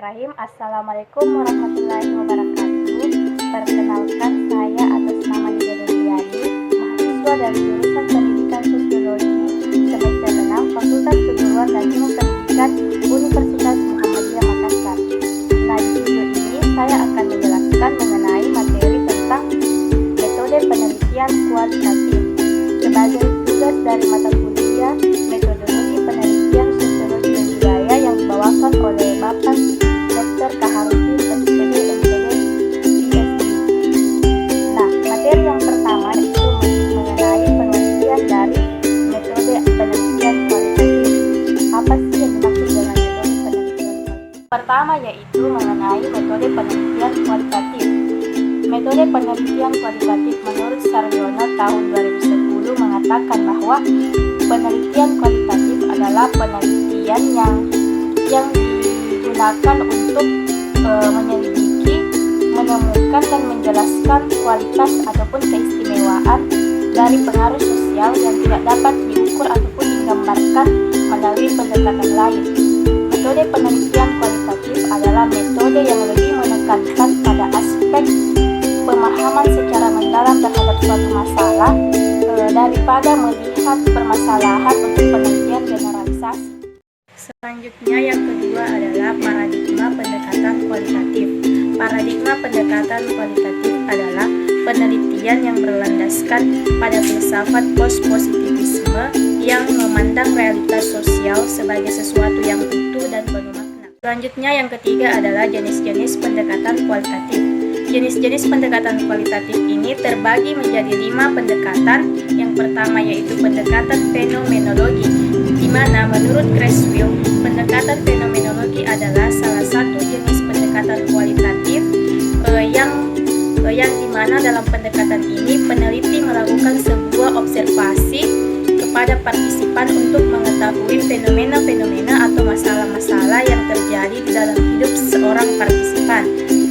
Bismillahirrahmanirrahim. Assalamualaikum warahmatullahi wabarakatuh. Perkenalkan, saya atas nama Nida Deliani, mahasiswa dari jurusan Pendidikan Sosiologi semester 6 Fakultas Keguruan dan Ilmu Pendidikan Universitas Muhammadiyah Makassar. Nah, di video ini saya akan menjelaskan mengenai materi tentang metode penelitian kualitatif sebagai tugas dari mata kuliah metodologi penelitian sosiologi dan budaya yang dibawakan oleh Bapak Dr. Kaharudin SPD MPD PhD. Nah, materi yang pertama itu mengenai penelitian dari metode penelitian kualitatif. Apa sih yang dimaksud dengan metode penelitian kualitatif? Pertama yaitu mengenai metode penelitian kualitatif. Metode penelitian kualitatif menurut Sarjono tahun 2010 mengatakan bahwa penelitian kualitatif adalah penelitian yang digunakan untuk menyelidiki, menemukan dan menjelaskan kualitas ataupun keistimewaan dari pengaruh sosial yang tidak dapat diukur ataupun digambarkan melalui pendekatan lain. Metode penelitian kualitatif adalah metode yang lebih menekankan pada aspek pemahaman secara mendalam terhadap suatu masalah daripada melihat permasalahan untuk penelitian generalisasi. Selanjutnya yang kedua adalah paradigma pendekatan kualitatif. Paradigma pendekatan kualitatif adalah penelitian yang berlandaskan pada filsafat post-positivisme yang memandang realitas sosial sebagai sesuatu yang utuh dan penuh makna. Selanjutnya yang ketiga adalah jenis-jenis pendekatan kualitatif. Jenis-jenis pendekatan kualitatif ini terbagi menjadi 5 pendekatan. Yang pertama yaitu pendekatan fenomenologi, di mana menurut Creswell, pendekatan fenomenologi adalah salah satu jenis pendekatan kualitatif yang dimana dalam pendekatan ini peneliti melakukan sebuah observasi kepada partisipan untuk mengetahui fenomena-fenomena atau masalah-masalah yang terjadi di dalam hidup seorang partisipan.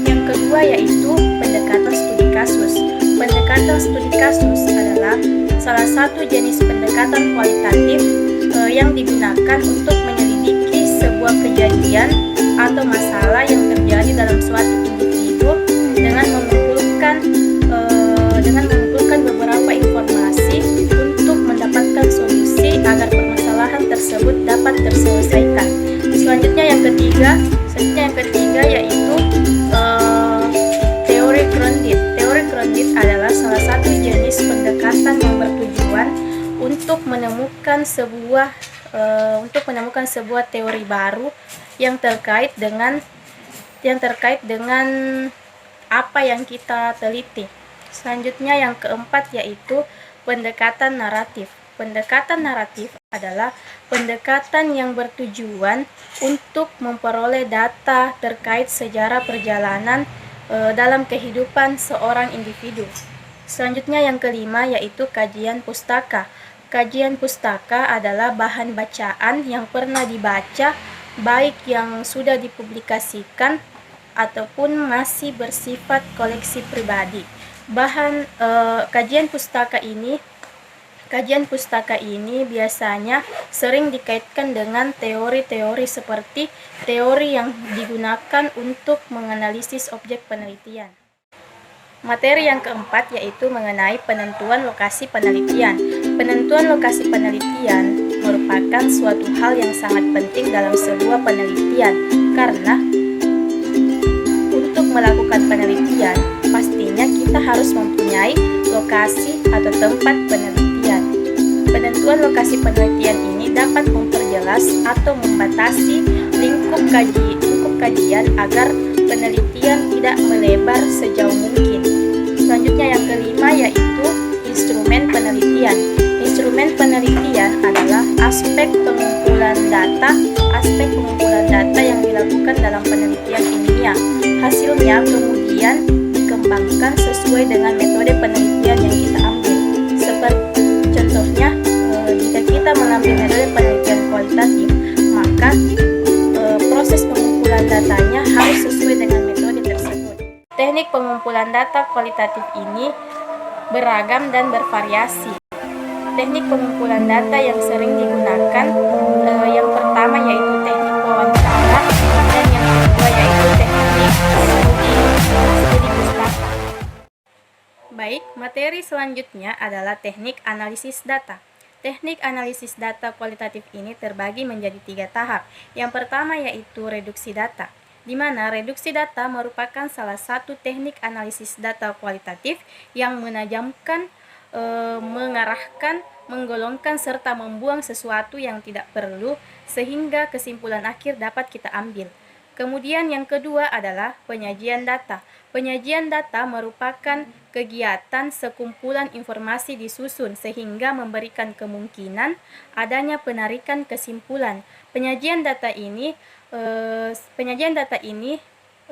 Yang kedua yaitu pendekatan studi kasus. Pendekatan studi kasus adalah salah satu jenis pendekatan kualitatif yang digunakan untuk menyelidiki sebuah kejadian atau masalah yang terjadi dalam suatu individu dengan mengumpulkan beberapa informasi untuk mendapatkan solusi agar permasalahan tersebut dapat terselesaikan. Selanjutnya yang ketiga yaitu teori grounded. Teori grounded adalah salah satu jenis pendekatan yang bertujuan untuk menemukan sebuah teori baru yang terkait dengan apa yang kita teliti. Selanjutnya yang keempat yaitu pendekatan naratif. Pendekatan naratif adalah pendekatan yang bertujuan untuk memperoleh data terkait sejarah perjalanan dalam kehidupan seorang individu. Selanjutnya yang kelima yaitu kajian pustaka. Kajian pustaka adalah bahan bacaan yang pernah dibaca, baik yang sudah dipublikasikan ataupun masih bersifat koleksi pribadi. Kajian pustaka ini biasanya sering dikaitkan dengan teori-teori seperti teori yang digunakan untuk menganalisis objek penelitian. Materi yang keempat yaitu mengenai penentuan lokasi penelitian. Penentuan lokasi penelitian merupakan suatu hal yang sangat penting dalam sebuah penelitian karena untuk melakukan penelitian pastinya kita harus mempunyai lokasi atau tempat penelitian. Penentuan lokasi penelitian ini dapat memperjelas atau membatasi lingkup kajian agar penelitian tidak melebar sejauh mungkin. Selanjutnya yang kelima yaitu instrumen penelitian. Instrumen penelitian adalah aspek pengumpulan data yang dilakukan dalam penelitian ilmiah. Hasilnya kemudian dikembangkan sesuai dengan metode penelitian yang kita ambil. Seperti contohnya, jika kita mengambil metode penelitian kualitatif, maka proses pengumpulan datanya harus sesuai dengan metode tersebut. Teknik pengumpulan data kualitatif ini beragam dan bervariasi. Teknik pengumpulan data yang sering digunakan yang pertama yaitu teknik wawancara dan yang kedua yaitu Materi selanjutnya adalah teknik analisis data. Teknik analisis data kualitatif ini terbagi menjadi 3 tahap. Yang pertama yaitu reduksi data, di mana reduksi data merupakan salah satu teknik analisis data kualitatif yang menajamkan, mengarahkan, menggolongkan, serta membuang sesuatu yang tidak perlu sehingga kesimpulan akhir dapat kita ambil. Kemudian yang kedua adalah penyajian data. Penyajian data merupakan kegiatan sekumpulan informasi disusun sehingga memberikan kemungkinan adanya penarikan kesimpulan. Penyajian data ini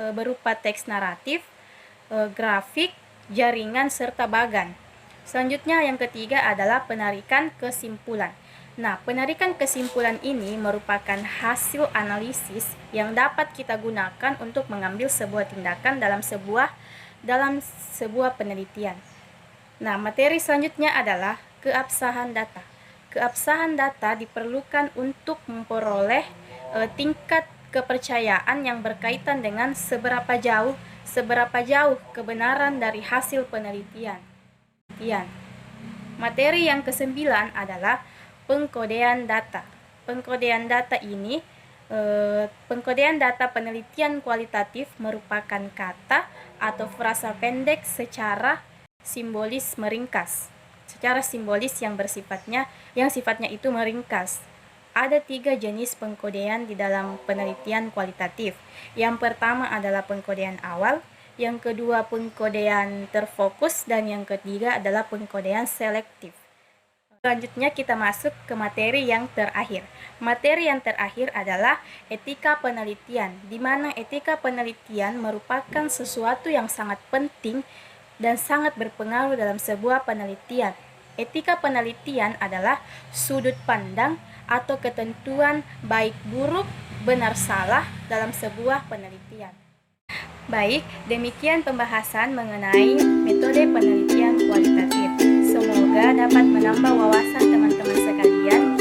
berupa teks naratif, grafik, jaringan, serta bagan. Selanjutnya yang ketiga adalah penarikan kesimpulan. Nah, penarikan kesimpulan ini merupakan hasil analisis yang dapat kita gunakan untuk mengambil sebuah tindakan dalam sebuah penelitian. Nah, materi selanjutnya adalah keabsahan data. Keabsahan data diperlukan untuk memperoleh tingkat kepercayaan yang berkaitan dengan seberapa jauh kebenaran dari hasil penelitian. Materi yang kesembilan adalah pengkodean data. Pengkodean data penelitian kualitatif merupakan kata atau frasa pendek secara simbolis yang sifatnya itu meringkas. Ada 3 jenis pengkodean di dalam penelitian kualitatif. Yang pertama adalah pengkodean awal, yang kedua pengkodean terfokus, dan yang ketiga adalah pengkodean selektif. Selanjutnya kita masuk ke materi yang terakhir. Materi yang terakhir adalah etika penelitian, di mana etika penelitian merupakan sesuatu yang sangat penting dan sangat berpengaruh dalam sebuah penelitian. Etika penelitian adalah sudut pandang atau ketentuan baik buruk, benar salah dalam sebuah penelitian. Baik, demikian pembahasan mengenai metode penelitian kualitatif. Semoga dapat menambah wawasan teman-teman sekalian